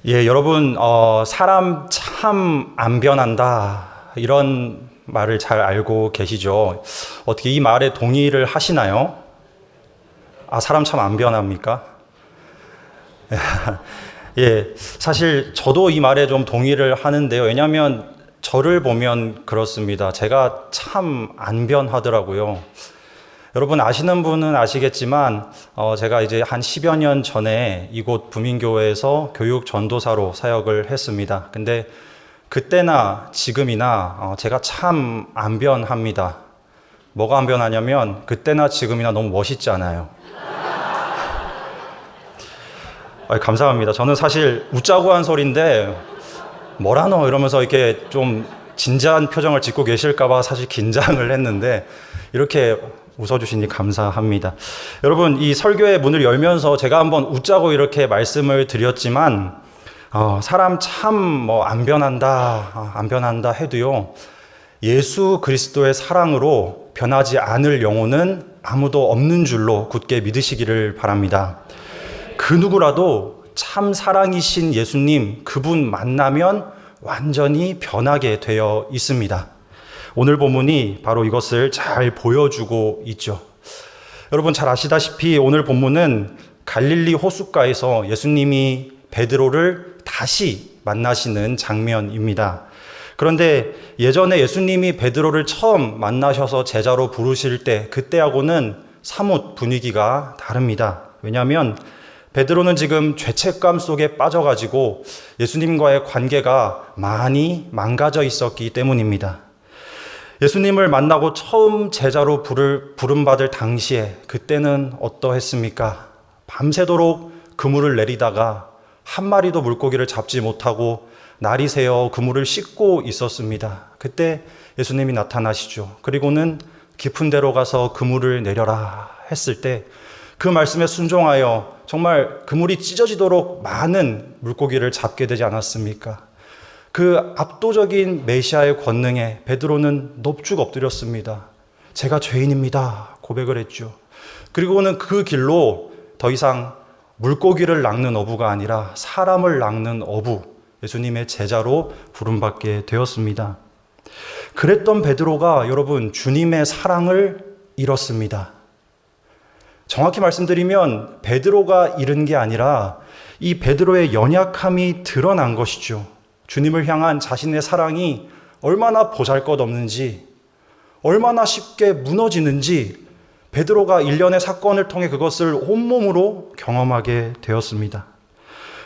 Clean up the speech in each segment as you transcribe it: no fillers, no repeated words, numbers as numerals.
예, 여러분, 사람 참 안 변한다. 이런 말을 잘 알고 계시죠? 어떻게 이 말에 동의를 하시나요? 사람 참 안 변합니까? 예, 사실 저도 이 말에 좀 동의를 하는데요. 왜냐하면 저를 보면 그렇습니다. 제가 참 안 변하더라고요. 여러분 아시는 분은 아시겠지만 제가 이제 한 10여 년 전에 이곳 부민교회에서 교육 전도사로 사역을 했습니다. 근데 그때나 지금이나 제가 참 안 변합니다. 뭐가 안 변하냐면 그때나 지금이나 너무 멋있지 않아요. 감사합니다. 저는 사실 웃자고 한 소리인데 뭐라노 이러면서 이렇게 좀 진지한 표정을 짓고 계실까봐 사실 긴장을 했는데 이렇게 웃어주시니 감사합니다. 여러분, 이 설교의 문을 열면서 제가 한번 웃자고 이렇게 말씀을 드렸지만 사람 참 안 변한다 해도요, 예수 그리스도의 사랑으로 변하지 않을 영혼은 아무도 없는 줄로 굳게 믿으시기를 바랍니다. 그 누구라도 참 사랑이신 예수님, 그분 만나면 완전히 변하게 되어 있습니다. 오늘 본문이 바로 이것을 잘 보여주고 있죠. 여러분 잘 아시다시피 오늘 본문은 갈릴리 호숫가에서 예수님이 베드로를 다시 만나시는 장면입니다. 그런데 예전에 예수님이 베드로를 처음 만나셔서 제자로 부르실 때 그때하고는 사뭇 분위기가 다릅니다. 왜냐하면 베드로는 지금 죄책감 속에 빠져가지고 예수님과의 관계가 많이 망가져 있었기 때문입니다. 예수님을 만나고 처음 제자로 부름받을 당시에 그때는 어떠했습니까? 밤새도록 그물을 내리다가 한 마리도 물고기를 잡지 못하고 날이 새어 그물을 씻고 있었습니다. 그때 예수님이 나타나시죠. 그리고는 깊은 데로 가서 그물을 내려라 했을 때 그 말씀에 순종하여 정말 그물이 찢어지도록 많은 물고기를 잡게 되지 않았습니까? 그 압도적인 메시아의 권능에 베드로는 넙죽 엎드렸습니다. 제가 죄인입니다. 고백을 했죠. 그리고는 그 길로 더 이상 물고기를 낚는 어부가 아니라 사람을 낚는 어부, 예수님의 제자로 부름받게 되었습니다. 그랬던 베드로가 여러분 주님의 사랑을 잃었습니다. 정확히 말씀드리면 베드로가 잃은 게 아니라 이 베드로의 연약함이 드러난 것이죠. 주님을 향한 자신의 사랑이 얼마나 보잘것없는지, 얼마나 쉽게 무너지는지 베드로가 일련의 사건을 통해 그것을 온몸으로 경험하게 되었습니다.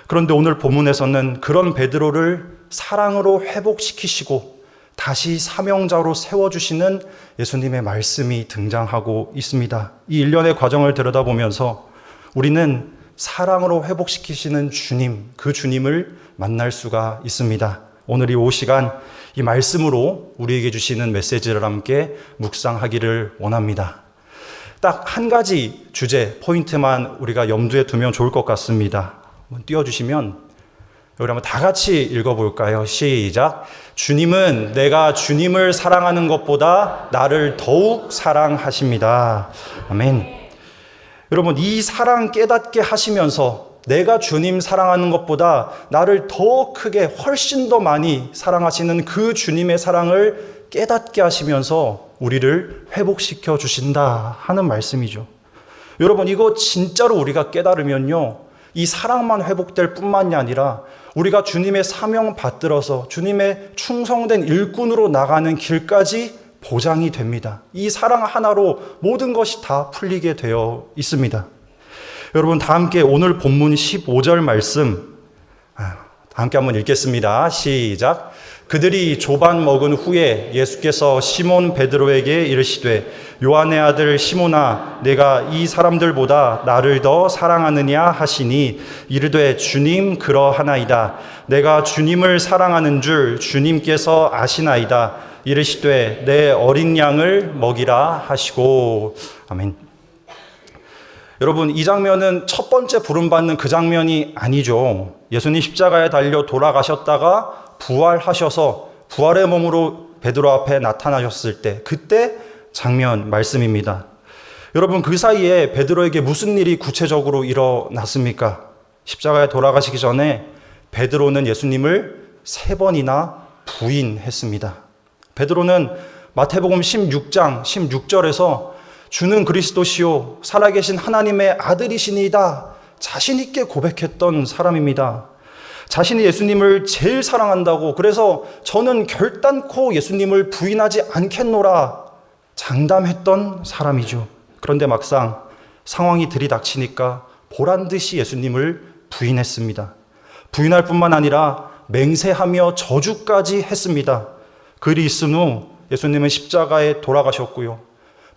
그런데 오늘 본문에서는 그런 베드로를 사랑으로 회복시키시고 다시 사명자로 세워주시는 예수님의 말씀이 등장하고 있습니다. 이 일련의 과정을 들여다보면서 우리는 사랑으로 회복시키시는 주님, 그 주님을 만날 수가 있습니다. 오늘 이 시간 이 말씀으로 우리에게 주시는 메시지를 함께 묵상하기를 원합니다. 딱 한 가지 주제, 포인트만 우리가 염두에 두면 좋을 것 같습니다. 한번 띄워주시면 우리 한번 다 같이 읽어볼까요? 시작. 주님은 내가 주님을 사랑하는 것보다 나를 더욱 사랑하십니다. 아멘. 여러분, 이 사랑 깨닫게 하시면서 내가 주님 사랑하는 것보다 나를 더 크게 훨씬 더 많이 사랑하시는 그 주님의 사랑을 깨닫게 하시면서 우리를 회복시켜 주신다 하는 말씀이죠. 여러분, 이거 진짜로 우리가 깨달으면요, 이 사랑만 회복될 뿐만이 아니라 우리가 주님의 사명 받들어서 주님의 충성된 일꾼으로 나가는 길까지 보장이 됩니다. 이 사랑 하나로 모든 것이 다 풀리게 되어 있습니다. 여러분 다 함께 오늘 본문 15절 말씀 다 함께 한번 읽겠습니다. 시작. 그들이 조반 먹은 후에 예수께서 시몬 베드로에게 이르시되 요한의 아들 시몬아 내가 이 사람들보다 나를 더 사랑하느냐 하시니 이르되 주님 그러하나이다. 내가 주님을 사랑하는 줄 주님께서 아시나이다. 이르시되 내 어린 양을 먹이라 하시고. 아멘. 여러분 이 장면은 첫 번째 부름받는 그 장면이 아니죠. 예수님 십자가에 달려 돌아가셨다가 부활하셔서 부활의 몸으로 베드로 앞에 나타나셨을 때 그때 장면 말씀입니다. 여러분 그 사이에 베드로에게 무슨 일이 구체적으로 일어났습니까? 십자가에 돌아가시기 전에 베드로는 예수님을 3번이나 부인했습니다. 베드로는 마태복음 16장 16절에서 주는 그리스도시요 살아계신 하나님의 아들이시니이다 자신 있게 고백했던 사람입니다. 자신이 예수님을 제일 사랑한다고, 그래서 저는 결단코 예수님을 부인하지 않겠노라 장담했던 사람이죠. 그런데 막상 상황이 들이닥치니까 보란듯이 예수님을 부인했습니다. 부인할 뿐만 아니라 맹세하며 저주까지 했습니다. 그 일이 있은 후 예수님은 십자가에 돌아가셨고요.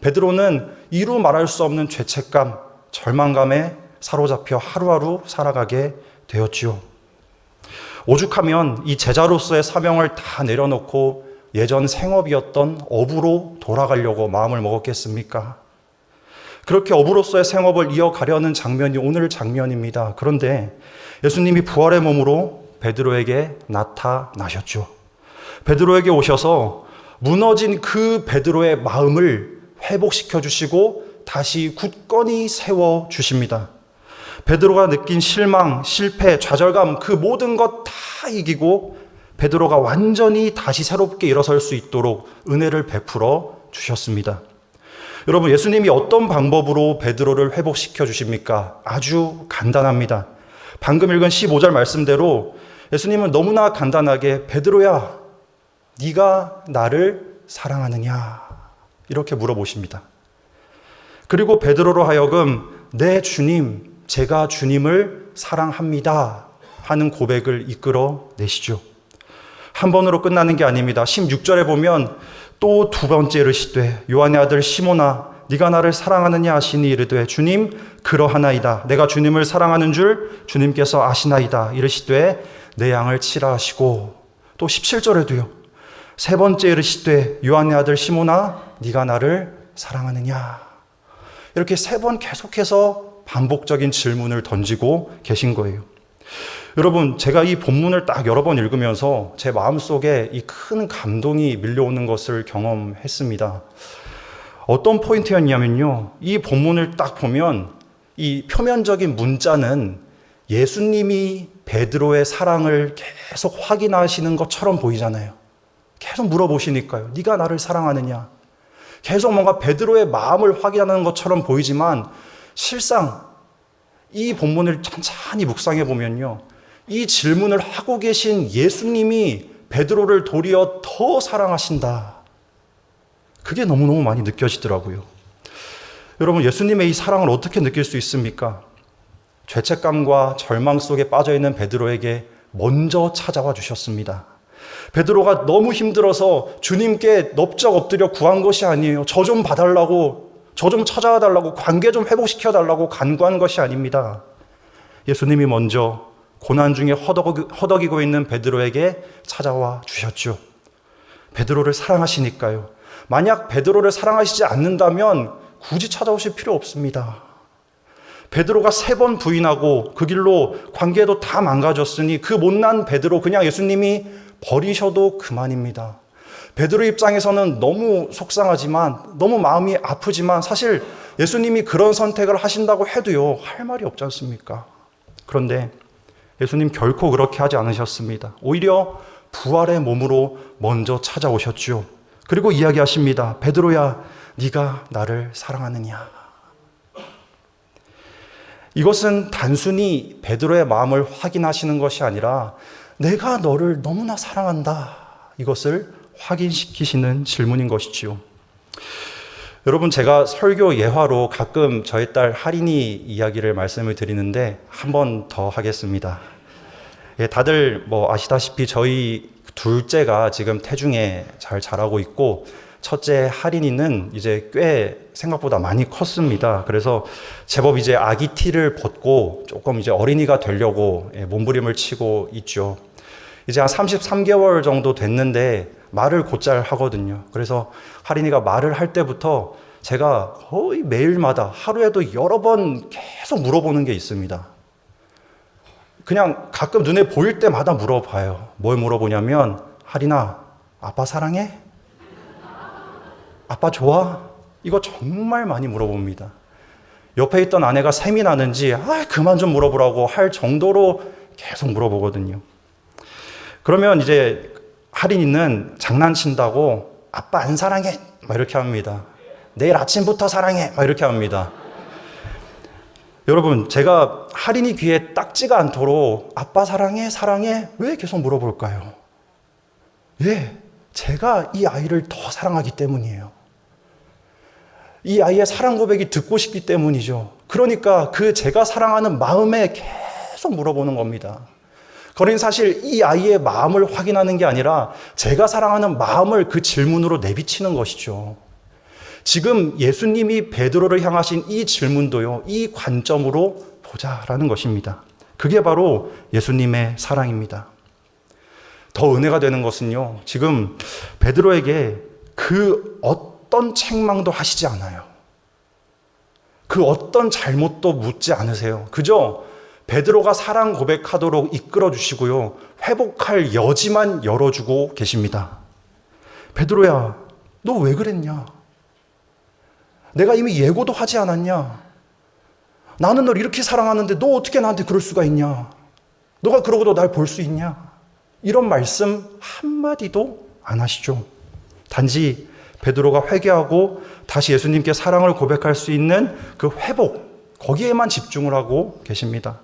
베드로는 이루 말할 수 없는 죄책감, 절망감에 사로잡혀 하루하루 살아가게 되었지요. 오죽하면 이 제자로서의 사명을 다 내려놓고 예전 생업이었던 어부로 돌아가려고 마음을 먹었겠습니까? 그렇게 어부로서의 생업을 이어가려는 장면이 오늘 장면입니다. 그런데 예수님이 부활의 몸으로 베드로에게 나타나셨죠. 베드로에게 오셔서 무너진 그 베드로의 마음을 회복시켜 주시고 다시 굳건히 세워 주십니다. 베드로가 느낀 실망, 실패, 좌절감 그 모든 것 다 이기고 베드로가 완전히 다시 새롭게 일어설 수 있도록 은혜를 베풀어 주셨습니다. 여러분, 예수님이 어떤 방법으로 베드로를 회복시켜 주십니까? 아주 간단합니다. 방금 읽은 15절 말씀대로 예수님은 너무나 간단하게 베드로야, 네가 나를 사랑하느냐? 이렇게 물어보십니다. 그리고 베드로로 하여금 네 주님, 제가 주님을 사랑합니다 하는 고백을 이끌어 내시죠. 한 번으로 끝나는 게 아닙니다. 16절에 보면 또 두 번째 이르시되 요한의 아들 시몬아 네가 나를 사랑하느냐 하시니 이르되 주님 그러하나이다. 내가 주님을 사랑하는 줄 주님께서 아시나이다. 이르시되 내 양을 치라 하시고, 또 17절에도요. 세 번째 이르시되 요한의 아들 시몬아 네가 나를 사랑하느냐. 이렇게 3번 계속해서 반복적인 질문을 던지고 계신 거예요. 여러분, 제가 이 본문을 딱 여러 번 읽으면서 제 마음속에 이 큰 감동이 밀려오는 것을 경험했습니다. 어떤 포인트였냐면요. 이 본문을 딱 보면 이 표면적인 문자는 예수님이 베드로의 사랑을 계속 확인하시는 것처럼 보이잖아요. 계속 물어보시니까요. 네가 나를 사랑하느냐? 계속 뭔가 베드로의 마음을 확인하는 것처럼 보이지만 실상 이 본문을 찬찬히 묵상해 보면요. 이 질문을 하고 계신 예수님이 베드로를 도리어 더 사랑하신다. 그게 너무너무 많이 느껴지더라고요. 여러분, 예수님의 이 사랑을 어떻게 느낄 수 있습니까? 죄책감과 절망 속에 빠져있는 베드로에게 먼저 찾아와 주셨습니다. 베드로가 너무 힘들어서 주님께 넙적 엎드려 구한 것이 아니에요. 저 좀 봐달라고, 저 좀 찾아와 달라고, 관계 좀 회복시켜 달라고 간구한 것이 아닙니다. 예수님이 먼저 고난 중에 허덕이고 있는 베드로에게 찾아와 주셨죠. 베드로를 사랑하시니까요. 만약 베드로를 사랑하시지 않는다면 굳이 찾아오실 필요 없습니다. 베드로가 3번 부인하고 그 길로 관계도 다 망가졌으니 그 못난 베드로 그냥 예수님이 버리셔도 그만입니다. 베드로 입장에서는 너무 속상하지만, 너무 마음이 아프지만 사실 예수님이 그런 선택을 하신다고 해도요, 할 말이 없지 않습니까? 그런데 예수님 결코 그렇게 하지 않으셨습니다. 오히려 부활의 몸으로 먼저 찾아오셨죠. 그리고 이야기하십니다. 베드로야, 네가 나를 사랑하느냐? 이것은 단순히 베드로의 마음을 확인하시는 것이 아니라 내가 너를 너무나 사랑한다, 이것을 확인시키시는 질문인 것이지요. 여러분, 제가 설교 예화로 가끔 저희 딸 할인이 이야기를 말씀을 드리는데 한 번 더 하겠습니다. 예, 다들 아시다시피 저희 둘째가 지금 태중에 잘 자라고 있고 첫째 할인이는 이제 꽤 생각보다 많이 컸습니다. 그래서 제법 이제 아기 티를 벗고 조금 이제 어린이가 되려고 몸부림을 치고 있죠. 이제 한 33개월 정도 됐는데 말을 곧잘 하거든요. 그래서 할인이가 말을 할 때부터 제가 거의 매일마다 하루에도 여러 번 계속 물어보는 게 있습니다. 그냥 가끔 눈에 보일 때마다 물어봐요. 뭘 물어보냐면, 할인아, 아빠 사랑해? 아빠 좋아? 이거 정말 많이 물어봅니다. 옆에 있던 아내가 샘이 나는지 그만 좀 물어보라고 할 정도로 계속 물어보거든요. 그러면 이제 할인이는 장난친다고 아빠 안 사랑해 막 이렇게 합니다. 내일 아침부터 사랑해 막 이렇게 합니다. 여러분, 제가 할인이 귀에 딱지가 않도록 아빠 사랑해 사랑해 왜 계속 물어볼까요? 예, 제가 이 아이를 더 사랑하기 때문이에요. 이 아이의 사랑 고백이 듣고 싶기 때문이죠. 그러니까 그 제가 사랑하는 마음에 계속 물어보는 겁니다. 그러니 사실 이 아이의 마음을 확인하는 게 아니라 제가 사랑하는 마음을 그 질문으로 내비치는 것이죠. 지금 예수님이 베드로를 향하신 이 질문도요, 이 관점으로 보자라는 것입니다. 그게 바로 예수님의 사랑입니다. 더 은혜가 되는 것은요, 지금 베드로에게 그 어떤 책망도 하시지 않아요. 그 어떤 잘못도 묻지 않으세요. 그저 베드로가 사랑 고백하도록 이끌어 주시고요, 회복할 여지만 열어주고 계십니다. 베드로야, 너 왜 그랬냐? 내가 이미 예고도 하지 않았냐? 나는 널 이렇게 사랑하는데 너 어떻게 나한테 그럴 수가 있냐? 너가 그러고도 날 볼 수 있냐? 이런 말씀 한마디도 안 하시죠. 단지 베드로가 회개하고 다시 예수님께 사랑을 고백할 수 있는 그 회복, 거기에만 집중을 하고 계십니다.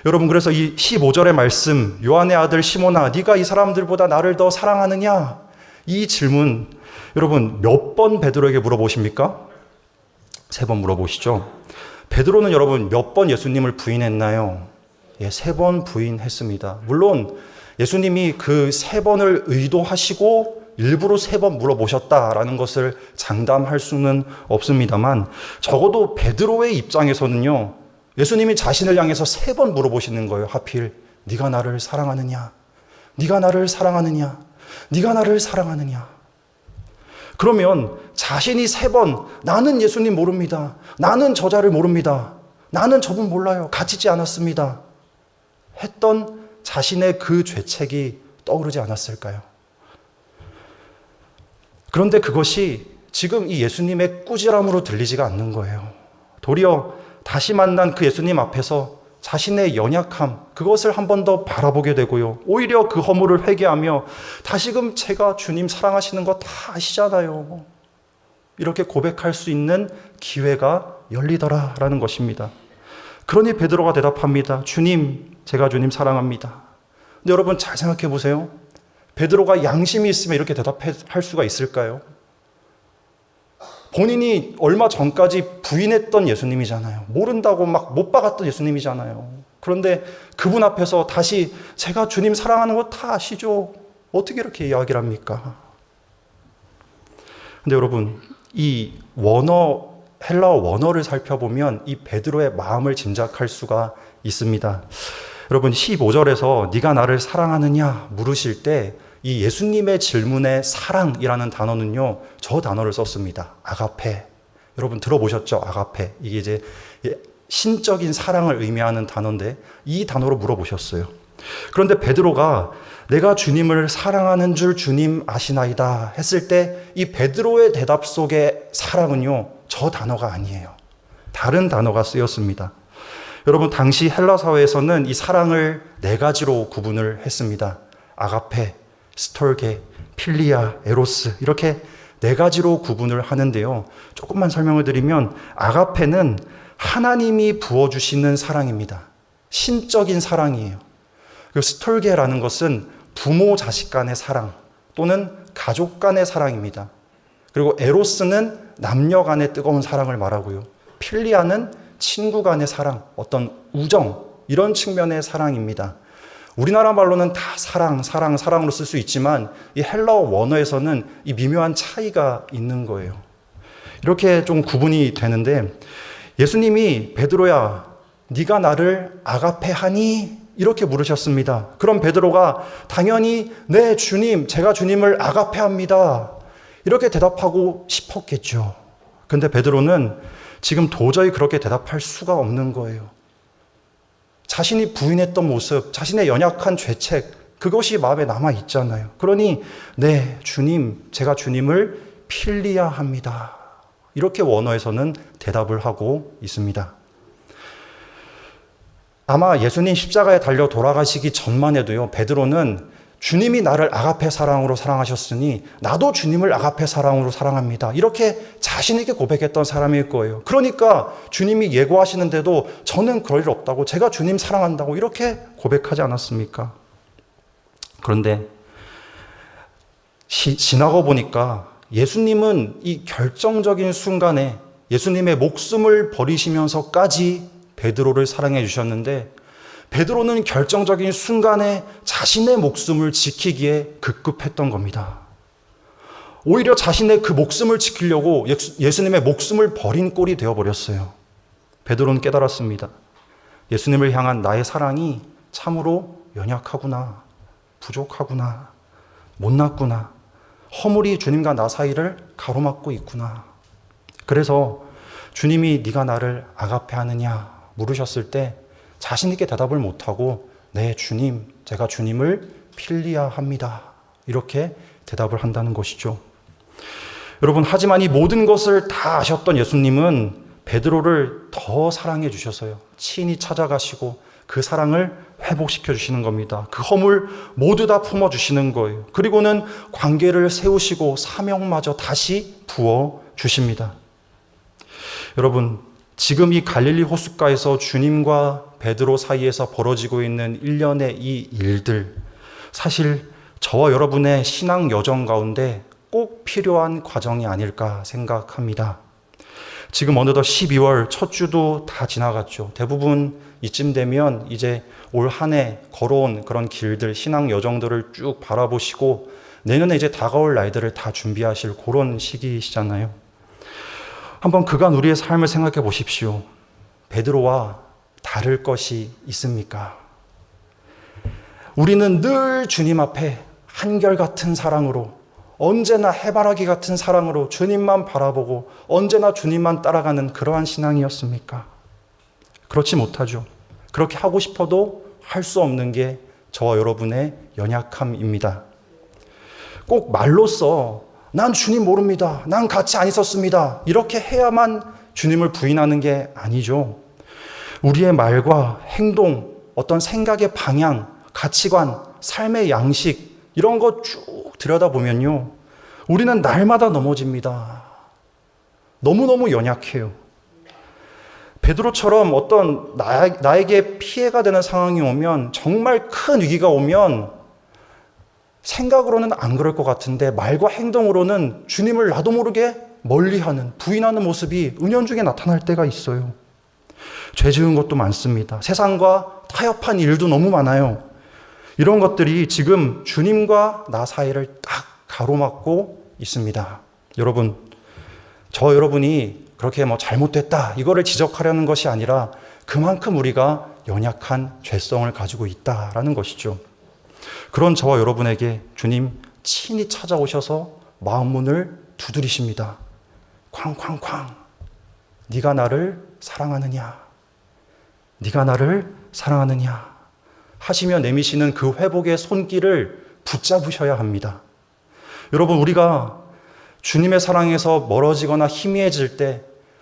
여러분, 그래서 이 15절의 말씀, 요한의 아들 시몬아, 네가 이 사람들보다 나를 더 사랑하느냐? 이 질문, 여러분 몇 번 베드로에게 물어보십니까? 3번 물어보시죠. 베드로는 여러분 몇 번 예수님을 부인했나요? 예, 3번 부인했습니다. 물론 예수님이 그 3번을 의도하시고 일부러 3번 물어보셨다라는 것을 장담할 수는 없습니다만, 적어도 베드로의 입장에서는요, 예수님이 자신을 향해서 3번 물어보시는 거예요. 하필 네가 나를 사랑하느냐? 네가 나를 사랑하느냐? 네가 나를 사랑하느냐? 그러면 자신이 3번 나는 예수님 모릅니다. 나는 저자를 모릅니다. 나는 저분 몰라요. 갇히지 않았습니다. 했던 자신의 그 죄책이 떠오르지 않았을까요? 그런데 그것이 지금 이 예수님의 꾸지람으로 들리지가 않는 거예요. 도리어 다시 만난 그 예수님 앞에서 자신의 연약함, 그것을 한 번 더 바라보게 되고요. 오히려 그 허물을 회개하며 다시금 제가 주님 사랑하시는 거 다 아시잖아요. 이렇게 고백할 수 있는 기회가 열리더라라는 것입니다. 그러니 베드로가 대답합니다. 주님, 제가 주님 사랑합니다. 근데 여러분 잘 생각해 보세요. 베드로가 양심이 있으면 이렇게 대답할 수가 있을까요? 본인이 얼마 전까지 부인했던 예수님이잖아요. 모른다고 막 못 박았던 예수님이잖아요. 그런데 그분 앞에서 다시 제가 주님 사랑하는 거 다 아시죠? 어떻게 이렇게 이야기를 합니까? 근데 여러분, 이 헬라어 원어를 살펴보면 이 베드로의 마음을 짐작할 수가 있습니다. 여러분, 15절에서 네가 나를 사랑하느냐 물으실 때 이 예수님의 질문에 사랑이라는 단어는요, 저 단어를 썼습니다. 아가페. 여러분 들어보셨죠? 아가페. 이게 이제 신적인 사랑을 의미하는 단어인데 이 단어로 물어보셨어요. 그런데 베드로가 내가 주님을 사랑하는 줄 주님 아시나이다 했을 때 이 베드로의 대답 속의 사랑은요, 저 단어가 아니에요. 다른 단어가 쓰였습니다. 여러분, 당시 헬라 사회에서는 이 사랑을 4가지로 구분을 했습니다. 아가페, 스톨게, 필리아, 에로스, 이렇게 4가지로 구분을 하는데요. 조금만 설명을 드리면 아가페는 하나님이 부어주시는 사랑입니다. 신적인 사랑이에요. 그리고 스톨게라는 것은 부모 자식 간의 사랑 또는 가족 간의 사랑입니다. 그리고 에로스는 남녀 간의 뜨거운 사랑을 말하고요. 필리아는 친구 간의 사랑, 어떤 우정, 이런 측면의 사랑입니다. 우리나라 말로는 다 사랑으로 쓸 수 있지만 이 헬라어 원어에서는 이 미묘한 차이가 있는 거예요. 이렇게 좀 구분이 되는데, 예수님이 베드로야, 네가 나를 아가페하니? 이렇게 물으셨습니다. 그럼 베드로가 당연히 네 주님, 제가 주님을 아가페합니다. 이렇게 대답하고 싶었겠죠. 근데 베드로는 지금 도저히 그렇게 대답할 수가 없는 거예요. 자신이 부인했던 모습, 자신의 연약한 죄책, 그것이 마음에 남아 있잖아요. 그러니 네 주님, 제가 주님을 필리아합니다. 이렇게 원어에서는 대답을 하고 있습니다. 아마 예수님 십자가에 달려 돌아가시기 전만 해도요, 베드로는 주님이 나를 아가페 사랑으로 사랑하셨으니 나도 주님을 아가페 사랑으로 사랑합니다. 이렇게 자신에게 고백했던 사람일 거예요. 그러니까 주님이 예고하시는데도 저는 그럴 일 없다고, 제가 주님 사랑한다고 이렇게 고백하지 않았습니까? 그런데 지나고 보니까 예수님은 이 결정적인 순간에 예수님의 목숨을 버리시면서까지 베드로를 사랑해 주셨는데, 베드로는 결정적인 순간에 자신의 목숨을 지키기에 급급했던 겁니다. 오히려 자신의 그 목숨을 지키려고 예수님의 목숨을 버린 꼴이 되어버렸어요. 베드로는 깨달았습니다. 예수님을 향한 나의 사랑이 참으로 연약하구나, 부족하구나, 못났구나, 허물이 주님과 나 사이를 가로막고 있구나. 그래서 주님이 네가 나를 아가페 하느냐 물으셨을 때 자신 있게 대답을 못하고 네 주님, 제가 주님을 필리아합니다, 이렇게 대답을 한다는 것이죠. 여러분, 하지만 이 모든 것을 다 아셨던 예수님은 베드로를 더 사랑해 주셔서요, 친히 찾아가시고 그 사랑을 회복시켜 주시는 겁니다. 그 허물 모두 다 품어주시는 거예요. 그리고는 관계를 세우시고 사명마저 다시 부어 주십니다. 여러분, 지금 이 갈릴리 호숫가에서 주님과 베드로 사이에서 벌어지고 있는 일련의 이 일들, 사실 저와 여러분의 신앙 여정 가운데 꼭 필요한 과정이 아닐까 생각합니다. 지금 어느덧 12월 첫 주도 다 지나갔죠. 대부분 이쯤 되면 이제 올 한 해 걸어온 그런 길들, 신앙 여정들을 쭉 바라보시고 내년에 이제 다가올 날들을 다 준비하실 그런 시기시잖아요. 한번 그간 우리의 삶을 생각해 보십시오. 베드로와 다를 것이 있습니까? 우리는 늘 주님 앞에 한결같은 사랑으로, 언제나 해바라기 같은 사랑으로 주님만 바라보고 언제나 주님만 따라가는 그러한 신앙이었습니까? 그렇지 못하죠. 그렇게 하고 싶어도 할 수 없는 게 저와 여러분의 연약함입니다. 꼭 말로써 난 주님 모릅니다, 난 같이 안 있었습니다, 이렇게 해야만 주님을 부인하는 게 아니죠. 우리의 말과 행동, 어떤 생각의 방향, 가치관, 삶의 양식, 이런 거 쭉 들여다보면요, 우리는 날마다 넘어집니다. 너무너무 연약해요. 베드로처럼 어떤 나에게 피해가 되는 상황이 오면, 정말 큰 위기가 오면 생각으로는 안 그럴 것 같은데 말과 행동으로는 주님을 나도 모르게 멀리하는, 부인하는 모습이 은연중에 나타날 때가 있어요. 죄 지은 것도 많습니다. 세상과 타협한 일도 너무 많아요. 이런 것들이 지금 주님과 나 사이를 딱 가로막고 있습니다. 여러분, 여러분이 그렇게 잘못됐다 이거를 지적하려는 것이 아니라 그만큼 우리가 연약한 죄성을 가지고 있다라는 것이죠. 그런 저와 여러분에게 주님 친히 찾아오셔서 마음 문을 두드리십니다. 쾅쾅쾅. 네가 나를 사랑하느냐? 네가 나를 사랑하느냐? 하시며 내미시는 그 회복의 손길을 붙잡으셔야 합니다. 여러분, 우리가 주님의 사랑에서 멀어지거나 희미해질 때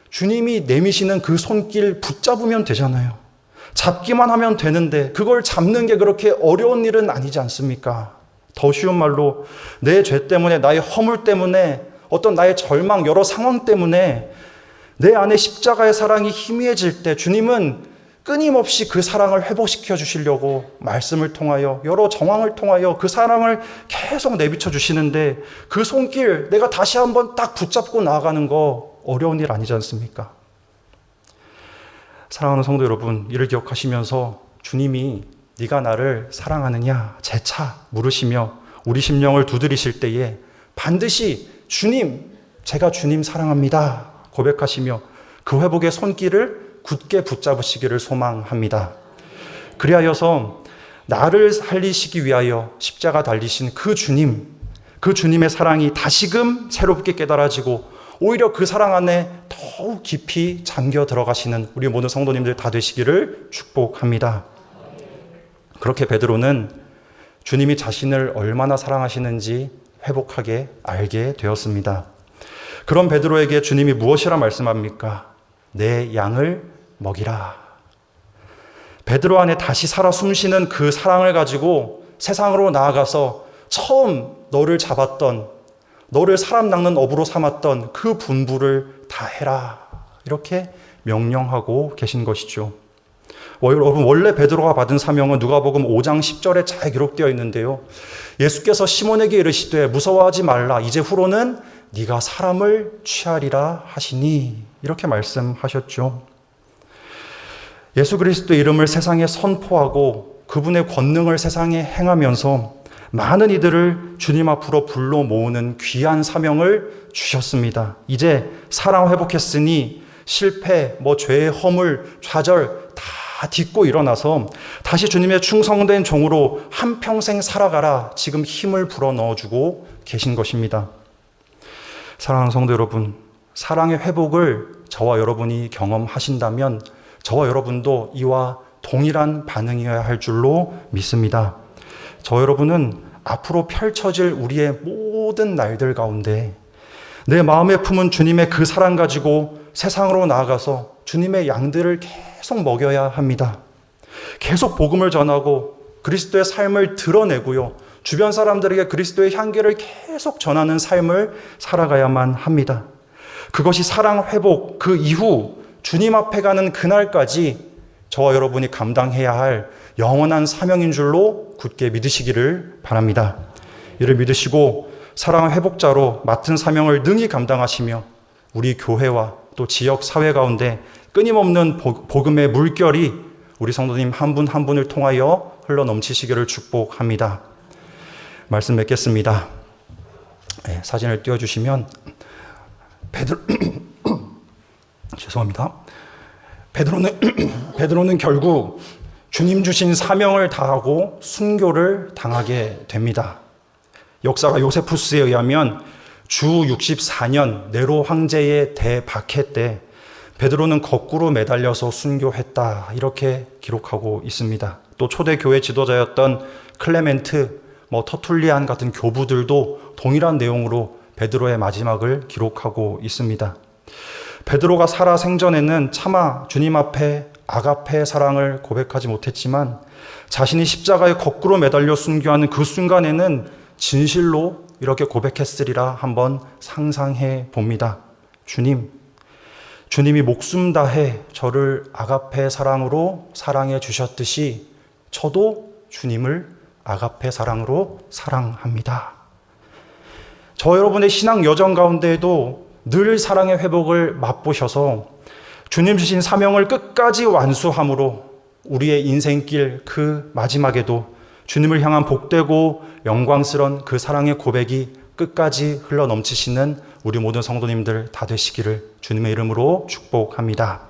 주님이 내미시는 그 손길 붙잡으면 되잖아요. 잡기만 하면 되는데 그걸 잡는 게 그렇게 어려운 일은 아니지 않습니까? 더 쉬운 말로 내 죄 때문에, 나의 허물 때문에, 어떤 나의 절망, 여러 상황 때문에 내 안에 십자가의 사랑이 희미해질 때 주님은 끊임없이 그 사랑을 회복시켜 주시려고 말씀을 통하여, 여러 정황을 통하여 그 사랑을 계속 내비쳐 주시는데 그 손길 내가 다시 한번 딱 붙잡고 나아가는 거 어려운 일 아니지 않습니까? 사랑하는 성도 여러분, 이를 기억하시면서 주님이 네가 나를 사랑하느냐 재차 물으시며 우리 심령을 두드리실 때에 반드시 주님, 제가 주님 사랑합니다 고백하시며 그 회복의 손길을 굳게 붙잡으시기를 소망합니다. 그리하여서 나를 살리시기 위하여 십자가 달리신 그 주님, 그 주님의 사랑이 다시금 새롭게 깨달아지고 오히려 그 사랑 안에 더욱 깊이 잠겨 들어가시는 우리 모든 성도님들 다 되시기를 축복합니다. 그렇게 베드로는 주님이 자신을 얼마나 사랑하시는지 회복하게 알게 되었습니다. 그런 베드로에게 주님이 무엇이라 말씀합니까? 내 양을 먹이라. 베드로 안에 다시 살아 숨쉬는 그 사랑을 가지고 세상으로 나아가서 처음 너를 잡았던, 너를 사람 낚는 어부로 삼았던 그 분부를 다 해라, 이렇게 명령하고 계신 것이죠. 여러분, 원래 베드로가 받은 사명은 누가복음 5장 10절에 잘 기록되어 있는데요. 예수께서 시몬에게 이르시되 무서워하지 말라, 이제 후로는 네가 사람을 취하리라 하시니, 이렇게 말씀하셨죠. 예수 그리스도의 이름을 세상에 선포하고 그분의 권능을 세상에 행하면서 많은 이들을 주님 앞으로 불러 모으는 귀한 사명을 주셨습니다. 이제 사랑 회복했으니 실패, 죄의 허물, 좌절 다 딛고 일어나서 다시 주님의 충성된 종으로 한평생 살아가라, 지금 힘을 불어넣어주고 계신 것입니다. 사랑하는 성도 여러분, 사랑의 회복을 저와 여러분이 경험하신다면 저와 여러분도 이와 동일한 반응이어야 할 줄로 믿습니다. 저 여러분은 앞으로 펼쳐질 우리의 모든 날들 가운데 내 마음에 품은 주님의 그 사랑 가지고 세상으로 나아가서 주님의 양들을 계속 먹여야 합니다. 계속 복음을 전하고 그리스도의 삶을 드러내고요, 주변 사람들에게 그리스도의 향기를 계속 전하는 삶을 살아가야만 합니다. 그것이 사랑 회복, 그 이후 주님 앞에 가는 그날까지 저와 여러분이 감당해야 할 영원한 사명인 줄로 굳게 믿으시기를 바랍니다. 이를 믿으시고 사랑 회복자로 맡은 사명을 능히 감당하시며 우리 교회와 또 지역 사회 가운데 끊임없는 복음의 물결이 우리 성도님 한 분 한 분을 통하여 흘러 넘치시기를 축복합니다. 말씀 맺겠습니다. 사진을 띄워주시면 죄송합니다. 베드로는 결국 주님 주신 사명을 다하고 순교를 당하게 됩니다. 역사가 요세푸스에 의하면 주 64년 네로 황제의 대박해 때 베드로는 거꾸로 매달려서 순교했다, 이렇게 기록하고 있습니다. 또 초대 교회 지도자였던 클레멘트, 터툴리안 같은 교부들도 동일한 내용으로 베드로의 마지막을 기록하고 있습니다. 베드로가 살아 생전에는 차마 주님 앞에 아가페 사랑을 고백하지 못했지만 자신이 십자가에 거꾸로 매달려 순교하는 그 순간에는 진실로 이렇게 고백했으리라 한번 상상해 봅니다. 주님이 목숨 다해 저를 아가페 사랑으로 사랑해 주셨듯이 저도 주님을 아가페 사랑으로 사랑합니다. 저 여러분의 신앙 여정 가운데에도 늘 사랑의 회복을 맛보셔서 주님 주신 사명을 끝까지 완수함으로 우리의 인생길 그 마지막에도 주님을 향한 복되고 영광스러운 그 사랑의 고백이 끝까지 흘러 넘치시는 우리 모든 성도님들 다 되시기를 주님의 이름으로 축복합니다.